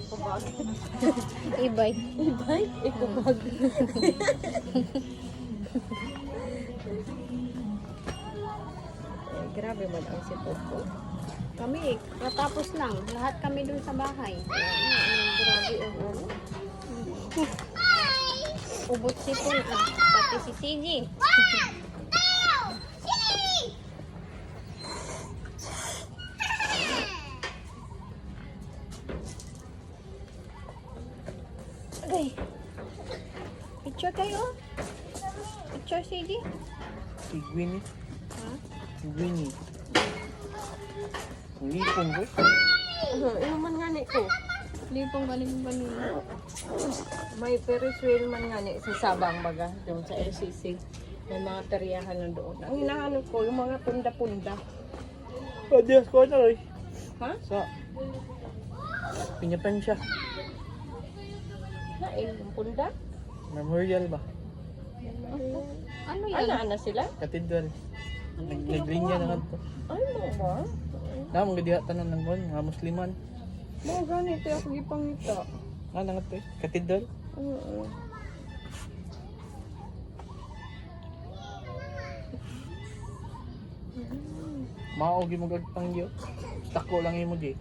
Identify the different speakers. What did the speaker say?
Speaker 1: Ikubag.
Speaker 2: E-bike.
Speaker 1: E-bike? Ikubag. Grabe man ang sipot ko.
Speaker 2: Kami, katapos lang. Lahat kami dun sa bahay.
Speaker 1: Grabe ang ano.
Speaker 2: Ubot si Pun. Pati si CG. Okay. Picture kayo. Picture CG.
Speaker 3: Si Winnie.
Speaker 2: Ha?
Speaker 3: Si Winnie. Hindi kong ko.
Speaker 1: Inuman nga ni ko.
Speaker 2: Lipong galing ba nila?
Speaker 1: May Ferris wheel man nga ni sa Sabang baga. Doon sa LCC. May mga teriyahan na doon. Ang hinahanap ko, yung mga punda-punda.
Speaker 3: Adios ko na rin.
Speaker 1: Ha?
Speaker 3: Sa Pinyapan siya.
Speaker 1: Nain yung punda?
Speaker 3: Memorial ba?
Speaker 2: Ano yan?
Speaker 1: Ano sila?
Speaker 3: Cathedral. Naglinya na kanto.
Speaker 1: Ay, mo ba?
Speaker 3: Na mga diha tanan ng kon, mga Musliman.
Speaker 1: Mga ganito ako gipangita.
Speaker 3: Ah, nangat to. Cathedral.
Speaker 1: Oo.
Speaker 3: Mao gi mo gagpangyo. Tako lang imo di.